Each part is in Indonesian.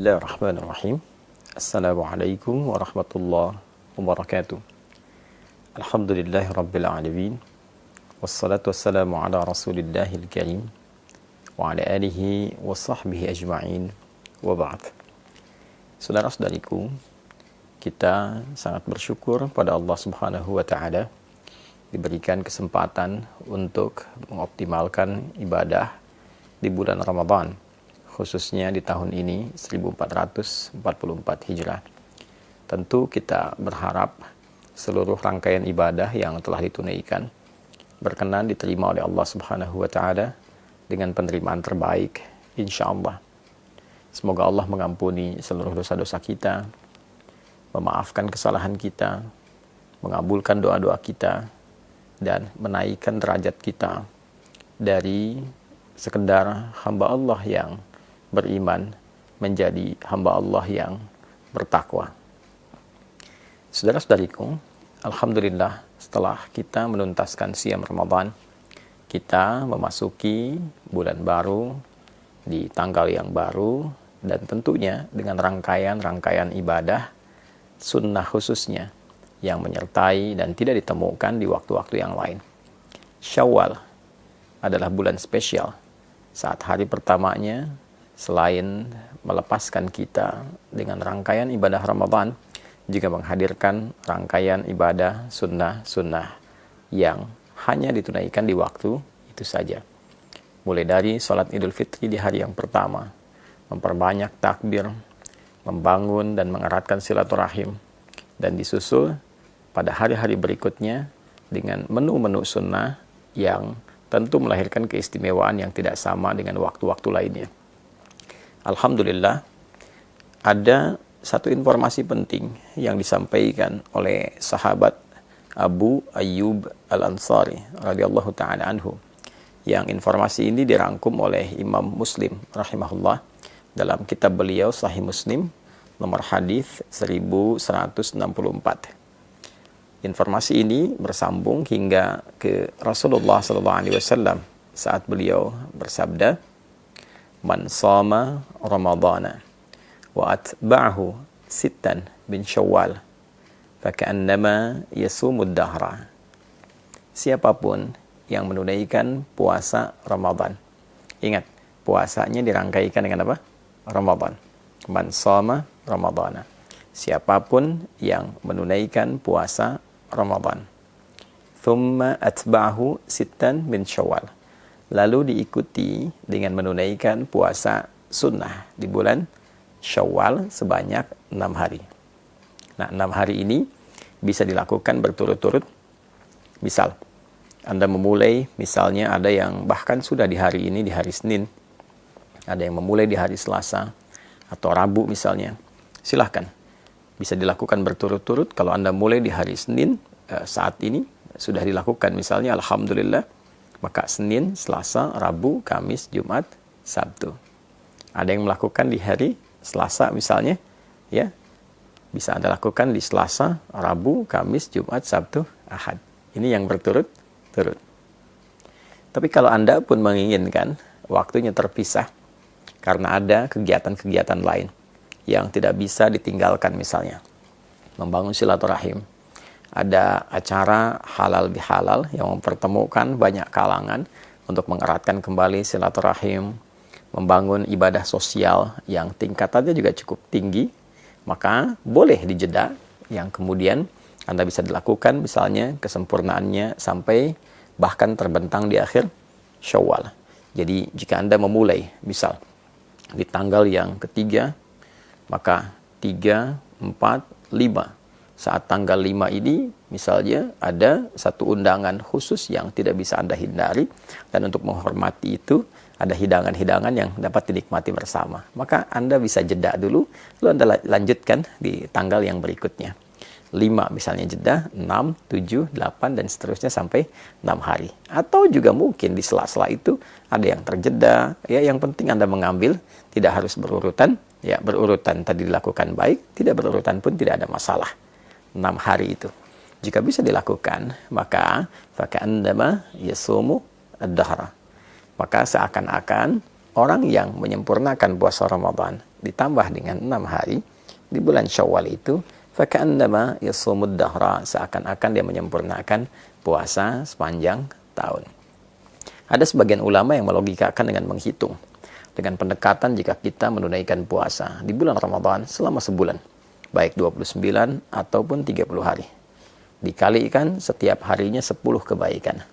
Bismillahirrahmanirrahim. Assalamualaikum warahmatullahi wabarakatuh. Alhamdulillahirabbil alamin. Wassalatu wassalamu ala Rasulillahil karim wa ala alihi wa sahbihi ajma'in. Wa ba'd. Saudara-saudariku, kita sangat bersyukur pada Allah Subhanahu wa taala diberikan kesempatan untuk mengoptimalkan ibadah di bulan Ramadan, khususnya di tahun ini 1444 Hijrah. Tentu kita berharap seluruh rangkaian ibadah yang telah ditunaikan berkenan diterima oleh Allah Subhanahu wa taala dengan penerimaan terbaik insyaallah. Semoga Allah mengampuni seluruh dosa-dosa kita, memaafkan kesalahan kita, mengabulkan doa-doa kita, dan menaikkan derajat kita dari sekedar hamba Allah yang beriman menjadi hamba Allah yang bertakwa. Saudara-saudariku, alhamdulillah setelah kita menuntaskan siam Ramadan, kita memasuki bulan baru di tanggal yang baru dan tentunya dengan rangkaian-rangkaian ibadah sunnah khususnya yang menyertai dan tidak ditemukan di waktu-waktu yang lain. Syawal adalah bulan spesial saat hari pertamanya selain melepaskan kita dengan rangkaian ibadah Ramadan, juga menghadirkan rangkaian ibadah sunnah-sunnah yang hanya ditunaikan di waktu itu saja. Mulai dari sholat Idul Fitri di hari yang pertama, memperbanyak takbir, membangun dan mengeratkan silaturahim, dan disusul pada hari-hari berikutnya dengan menu-menu sunnah yang tentu melahirkan keistimewaan yang tidak sama dengan waktu-waktu lainnya. Alhamdulillah, ada satu informasi penting yang disampaikan oleh sahabat Abu Ayyub Al-Ansari radhiyallahu ta'ala anhu, yang informasi ini dirangkum oleh Imam Muslim rahimahullah dalam kitab beliau Sahih Muslim nomor hadis 1164. Informasi ini bersambung hingga ke Rasulullah SAW saat beliau bersabda, "Man shama Ramadana wa atba'ahu sittan min Syawal faka'annama yasumud dahra." Siapapun yang menunaikan puasa Ramadan. Ingat, puasanya dirangkaikan dengan apa? Ramadan. Man shama Ramadana. Siapapun yang menunaikan puasa Ramadan. Thumma atba'ahu sittan min Syawal. Lalu diikuti dengan menunaikan puasa sunnah di bulan Syawal sebanyak 6 hari. Nah, 6 hari ini bisa dilakukan berturut-turut. Misal, Anda memulai, misalnya ada yang bahkan sudah di hari ini, di hari Senin. Ada yang memulai di hari Selasa atau Rabu misalnya. Silahkan. Bisa dilakukan berturut-turut. Kalau Anda mulai di hari Senin, saat ini sudah dilakukan misalnya, alhamdulillah, maka Senin, Selasa, Rabu, Kamis, Jumat, Sabtu. Ada yang melakukan di hari Selasa misalnya, ya, bisa Anda lakukan di Selasa, Rabu, Kamis, Jumat, Sabtu, Ahad. Ini yang berturut-turut. Tapi kalau Anda pun menginginkan waktunya terpisah karena ada kegiatan-kegiatan lain yang tidak bisa ditinggalkan, misalnya membangun silaturahim, ada acara halal bihalal yang mempertemukan banyak kalangan untuk mengeratkan kembali silaturahim, membangun ibadah sosial yang tingkatannya juga cukup tinggi, maka boleh dijeda yang kemudian Anda bisa dilakukan misalnya kesempurnaannya sampai bahkan terbentang di akhir Syawal. Jadi jika Anda memulai misal di tanggal yang ketiga, maka 3, 4, 5. Saat tanggal 5 ini, misalnya ada satu undangan khusus yang tidak bisa Anda hindari, dan untuk menghormati itu, ada hidangan-hidangan yang dapat dinikmati bersama. Maka Anda bisa jeda dulu, lalu Anda lanjutkan di tanggal yang berikutnya. 5 misalnya jeda, 6, 7, 8, dan seterusnya sampai 6 hari. Atau juga mungkin di sela-sela itu ada yang terjeda, ya, yang penting Anda mengambil, tidak harus berurutan, ya, berurutan tadi dilakukan baik, tidak berurutan pun tidak ada masalah. 6 hari itu jika bisa dilakukan, maka faka'annama yasumu ad-dahra, maka seakan-akan orang yang menyempurnakan puasa Ramadan ditambah dengan 6 hari di bulan Syawal itu, faka'annama yasumud dahra, seakan-akan dia menyempurnakan puasa sepanjang tahun. Ada sebagian ulama yang melogikakan dengan menghitung, dengan pendekatan jika kita menunaikan puasa di bulan Ramadan selama sebulan, baik 29 ataupun 30 hari. Dikalikan setiap harinya 10 kebaikan.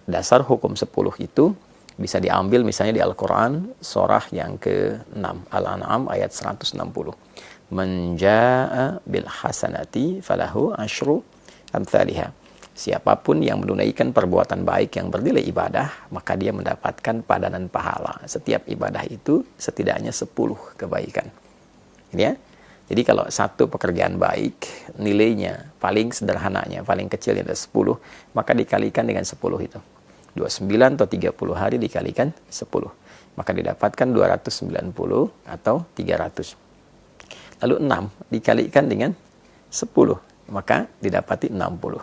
Dasar hukum 10 itu bisa diambil misalnya di Al-Quran, surah yang ke-6, Al-An'am ayat 160. Man jaa'a bil hasanati falahu asyru amthaliha. Siapapun yang menunaikan perbuatan baik yang bernilai ibadah, maka dia mendapatkan padanan pahala. Setiap ibadah itu setidaknya 10 kebaikan. Ini ya. Jadi kalau satu pekerjaan baik, nilainya paling sederhananya, paling kecilnya ada 10, maka dikalikan dengan 10 itu. 29 atau 30 hari dikalikan 10. Maka didapatkan 290 atau 300. Lalu 6 dikalikan dengan 10, maka didapati 60.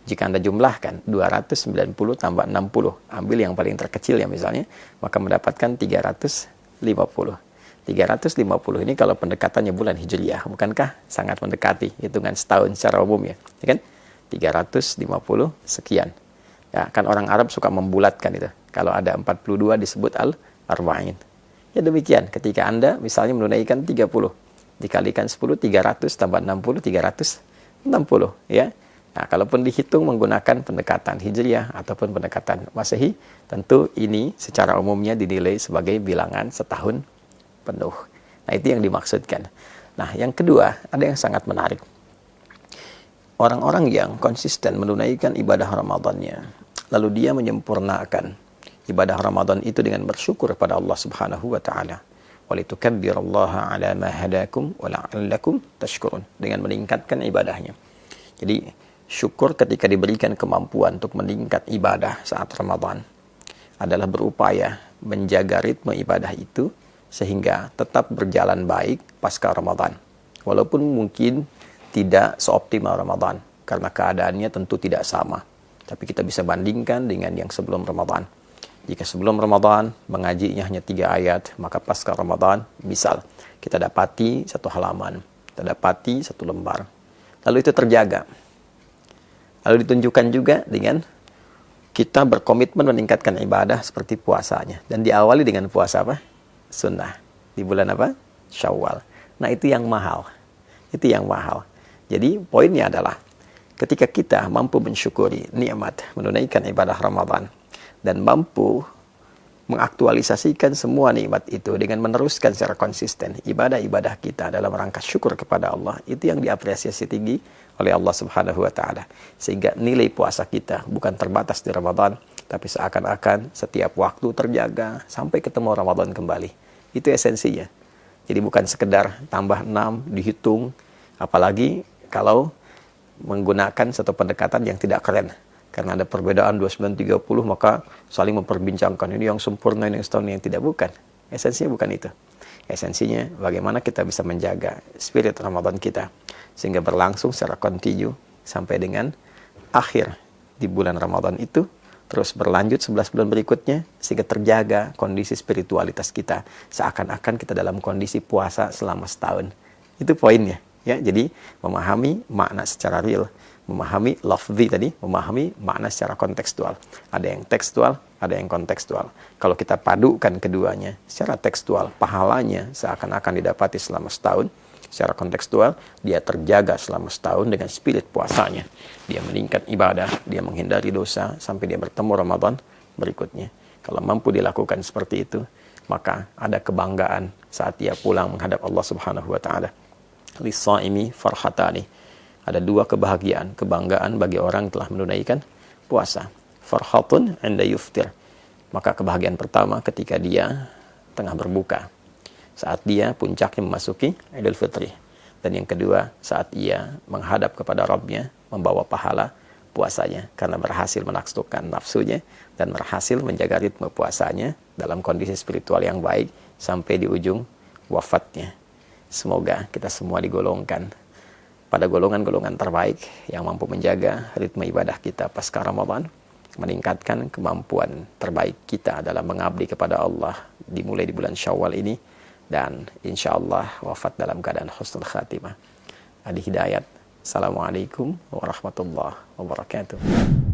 Jika Anda jumlahkan 290 tambah 60, ambil yang paling terkecil ya misalnya, maka mendapatkan 350. 350 ini kalau pendekatannya bulan Hijriyah, bukankah sangat mendekati hitungan setahun secara umum ya? Ya kan? 350 sekian. Ya, kan orang Arab suka membulatkan itu. Kalau ada 42 disebut al-arba'in. Ya demikian, ketika Anda misalnya menunaikan 30, dikalikan 10, 300 tambah 60, 360 ya. Nah, kalaupun dihitung menggunakan pendekatan Hijriyah ataupun pendekatan Masehi, tentu ini secara umumnya dinilai sebagai bilangan setahun penuh. Nah, itu yang dimaksudkan. Nah, yang kedua, ada yang sangat menarik. Orang-orang yang konsisten menunaikan ibadah Ramadannya, lalu dia menyempurnakan ibadah Ramadan itu dengan bersyukur kepada Allah Subhanahu wa taala. Walitukabbirallaha ala ma hadakum wa la'allakum tashkurun, dengan meningkatkan ibadahnya. Jadi, syukur ketika diberikan kemampuan untuk meningkat ibadah saat Ramadan adalah berupaya menjaga ritme ibadah itu sehingga tetap berjalan baik pasca Ramadan. Walaupun mungkin tidak seoptimal Ramadan, karena keadaannya tentu tidak sama. Tapi kita bisa bandingkan dengan yang sebelum Ramadan. Jika sebelum Ramadan mengajinya hanya 3 ayat, maka pasca Ramadan, misal, kita dapati 1 halaman, kita dapati 1 lembar. Lalu itu terjaga. Lalu ditunjukkan juga dengan kita berkomitmen meningkatkan ibadah seperti puasanya. Dan diawali dengan puasa apa? Sunnah. Di bulan apa? Syawal. Nah, itu yang mahal. Itu yang mahal. Jadi, poinnya adalah ketika kita mampu mensyukuri nikmat menunaikan ibadah Ramadan dan mampu mengaktualisasikan semua nikmat itu dengan meneruskan secara konsisten ibadah-ibadah kita dalam rangka syukur kepada Allah, itu yang diapresiasi tinggi oleh Allah Subhanahu wa taala. Sehingga nilai puasa kita bukan terbatas di Ramadan, tapi seakan-akan setiap waktu terjaga sampai ketemu Ramadan kembali. Itu esensinya. Jadi bukan sekedar tambah 6 dihitung, apalagi kalau menggunakan satu pendekatan yang tidak keren. Karena ada perbedaan 29-30, maka saling memperbincangkan ini yang sempurna, ini yang setahun, yang tidak. Bukan. Esensinya bukan itu. Esensinya bagaimana kita bisa menjaga spirit Ramadan kita sehingga berlangsung secara kontinu sampai dengan akhir di bulan Ramadan itu, terus berlanjut 11 bulan berikutnya sehingga terjaga kondisi spiritualitas kita seakan-akan kita dalam kondisi puasa selama setahun. Itu poinnya ya. Jadi memahami makna secara real, memahami lafzi tadi, memahami makna secara kontekstual. Ada yang tekstual, ada yang kontekstual. Kalau kita padukan keduanya secara tekstual, pahalanya seakan-akan didapati selama setahun. Secara kontekstual, dia terjaga selama setahun dengan spirit puasanya. Dia meningkat ibadah, dia menghindari dosa, sampai dia bertemu Ramadan berikutnya. Kalau mampu dilakukan seperti itu, maka ada kebanggaan saat dia pulang menghadap Allah Subhanahu wa taala. Lis-shaimi farhatani. Ada 2 kebahagiaan, kebanggaan bagi orang yang telah menunaikan puasa. Farhatun 'inda yuftir. Maka kebahagiaan pertama ketika dia tengah berbuka, saat dia puncaknya memasuki Idul Fitri. Dan yang kedua, saat ia menghadap kepada Rabb-nya, membawa pahala puasanya karena berhasil menaklukkan nafsunya dan berhasil menjaga ritme puasanya dalam kondisi spiritual yang baik sampai di ujung wafatnya. Semoga kita semua digolongkan pada golongan-golongan terbaik yang mampu menjaga ritme ibadah kita pasca Ramadan, meningkatkan kemampuan terbaik kita dalam mengabdi kepada Allah dimulai di bulan Syawal ini, dan insya Allah wafat dalam keadaan husnul khatimah. Adi Hidayat. Assalamualaikum warahmatullahi wabarakatuh.